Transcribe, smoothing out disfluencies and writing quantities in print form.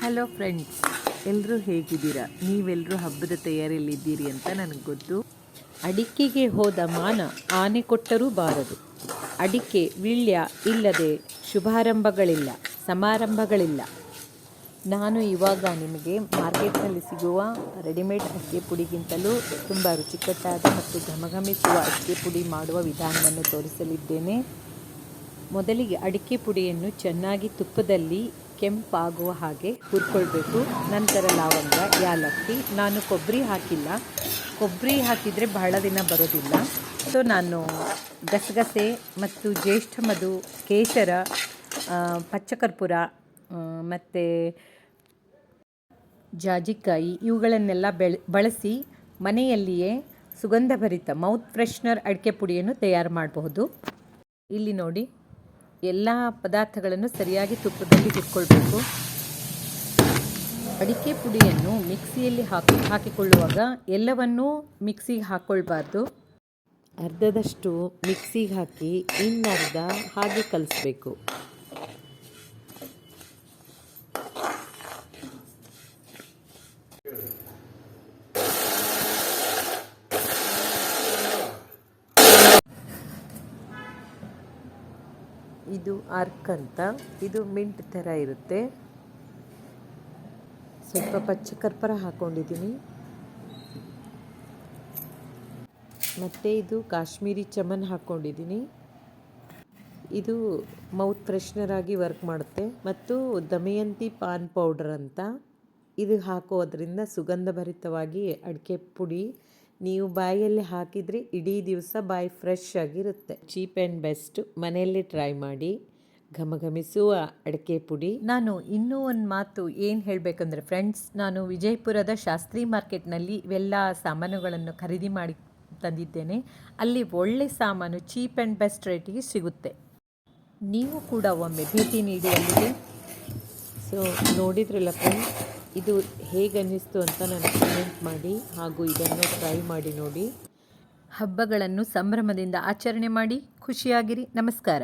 Hello friends, ಎಲ್ಲರೂ ಹೇಗಿದ್ದೀರಾ? ನೀವೆಲ್ಲರೂ ಹಬ್ಬದ ತಯಾರಿಯಲ್ಲಿದ್ದೀರಿ ಅಂತ ನನಗೆ ಗೊತ್ತು. ಅಡಿಕೆಗೆ ಹೋದ ಮಾನ ಆನೆ ಕೊಟ್ಟರೂ ಬಾರದು. ಅಡಿಕೆ ವೀಳ್ಯ ಇಲ್ಲದೆ ಶುಭಾರಂಭಗಳಿಲ್ಲ, ಸಮಾರಂಭಗಳಿಲ್ಲ. ನಾನು ಇವಾಗ ನಿಮಗೆ ಮಾರ್ಕೆಟ್ನಲ್ಲಿ ಸಿಗುವ ರೆಡಿಮೇಡ್ ಅಡಿಕೆ ಪುಡಿಗಿಂತಲೂ ತುಂಬ ರುಚಿಕಟ್ಟಾದ ಮತ್ತು ಘಮಘಮಿಸುವ ಅಡಿಕೆ ಪುಡಿ ಮಾಡುವ ವಿಧಾನವನ್ನು ತೋರಿಸಲಿದ್ದೇನೆ. ಮೊದಲಿಗೆ ಅಡಿಕೆ ಪುಡಿಯನ್ನು ಚೆನ್ನಾಗಿ ತುಪ್ಪದಲ್ಲಿ ಕೆಂಪಾಗುವ ಹಾಗೆ ಹುರ್ಕೊಳ್ಬೇಕು. ನಂತರ ಲವಂಗ, ಯಾಲಕ್ಕಿ. ನಾನು ಕೊಬ್ಬರಿ ಹಾಕಿಲ್ಲ, ಕೊಬ್ಬರಿ ಹಾಕಿದರೆ ಬಹಳ ದಿನ ಬರೋದಿಲ್ಲ. ಸೊ ನಾನು ಗಸಗಸೆ ಮತ್ತು ಜ್ಯೇಷ್ಠ ಮಧು, ಕೇಸರ, ಪಚ್ಚಕರ್ಪೂರ ಮತ್ತು ಜಾಜಿಕಾಯಿ ಇವುಗಳನ್ನೆಲ್ಲ ಬಳಸಿ ಮನೆಯಲ್ಲಿಯೇ ಸುಗಂಧಭರಿತ ಮೌತ್ ಫ್ರೆಶ್ನರ್ ಅಡಿಕೆ ಪುಡಿಯನ್ನು ತಯಾರು ಮಾಡಬಹುದು. ಇಲ್ಲಿ ನೋಡಿ, ಎಲ್ಲ ಪದಾರ್ಥಗಳನ್ನು ಸರಿಯಾಗಿ ತುಪ್ಪದಲ್ಲಿ ಹುರ್ಕೊಳ್ಬೇಕು. ಅಡಿಕೆ ಪುಡಿಯನ್ನು ಮಿಕ್ಸಿಯಲ್ಲಿ ಹಾಕಿಕೊಳ್ಳುವಾಗ ಎಲ್ಲವನ್ನೂ ಮಿಕ್ಸಿಗೆ ಹಾಕ್ಕೊಳ್ಬಾರ್ದು. ಅರ್ಧದಷ್ಟು ಮಿಕ್ಸಿಗೆ ಹಾಕಿ ಇನ್ನರ್ಧ ಹಾಗೆ ಕಲಿಸ್ಬೇಕು. ಇದು ಆರ್ಕ್ ಅಂತ, ಇದು ಮಿಂಟ್ ಥರ ಇರುತ್ತೆ. ಸ್ವಲ್ಪ ಪಚ್ಚಕರ್ಪೂರ ಹಾಕ್ಕೊಂಡಿದ್ದೀನಿ. ಮತ್ತು ಇದು ಕಾಶ್ಮೀರಿ ಚಮನ್ ಹಾಕ್ಕೊಂಡಿದ್ದೀನಿ. ಇದು ಮೌತ್ ಫ್ರೆಶ್ನರ್ ಆಗಿ ವರ್ಕ್ ಮಾಡುತ್ತೆ. ಮತ್ತು ದಮಯಂತಿ ಪಾನ್ ಪೌಡರ್ ಅಂತ, ಇದು ಹಾಕೋದ್ರಿಂದ ಸುಗಂಧಭರಿತವಾಗಿ ಅಡಿಕೆ ಪುಡಿ ನೀವು ಬಾಯಲ್ಲಿ ಹಾಕಿದರೆ ಇಡೀ ದಿವಸ ಬಾಯಿ ಫ್ರೆಶ್ ಆಗಿರುತ್ತೆ. Cheap and best. ಮನೆಯಲ್ಲೇ ಟ್ರೈ ಮಾಡಿ ಘಮಘಮಿಸುವ ಅಡಿಕೆ ಪುಡಿ. ನಾನು ಇನ್ನೂ ಒಂದು ಮಾತು ಏನು ಹೇಳಬೇಕಂದ್ರೆ ಫ್ರೆಂಡ್ಸ್, ನಾನು ವಿಜಯಪುರದ ಶಾಸ್ತ್ರಿ ಮಾರ್ಕೆಟ್ನಲ್ಲಿ ಇವೆಲ್ಲ ಸಾಮಾನುಗಳನ್ನು ಖರೀದಿ ಮಾಡಿ ತಂದಿದ್ದೇನೆ. ಅಲ್ಲಿ ಒಳ್ಳೆ ಸಾಮಾನು ಚೀಪ್ ಆ್ಯಂಡ್ ಬೆಸ್ಟ್ ರೇಟಿಗೆ ಸಿಗುತ್ತೆ. ನೀವು ಕೂಡ ಒಮ್ಮೆ ಭೇಟಿ ನೀಡಿ ಅಲ್ಲಿಗೆ. ಸೊ ನೋಡಿದ್ರಲ್ಲ ಫ್ರೆಂಡ್ಸ್, ಇದು ಹೇಗೆ ಅನ್ನಿಸ್ತು ಅಂತ ನನಗೆ ಕಮೆಂಟ್ ಮಾಡಿ, ಹಾಗೂ ಇದನ್ನು ಟ್ರೈ ಮಾಡಿ ನೋಡಿ. ಹಬ್ಬಗಳನ್ನು ಸಂಭ್ರಮದಿಂದ ಆಚರಣೆ ಮಾಡಿ ಖುಷಿಯಾಗಿರಿ. ನಮಸ್ಕಾರ.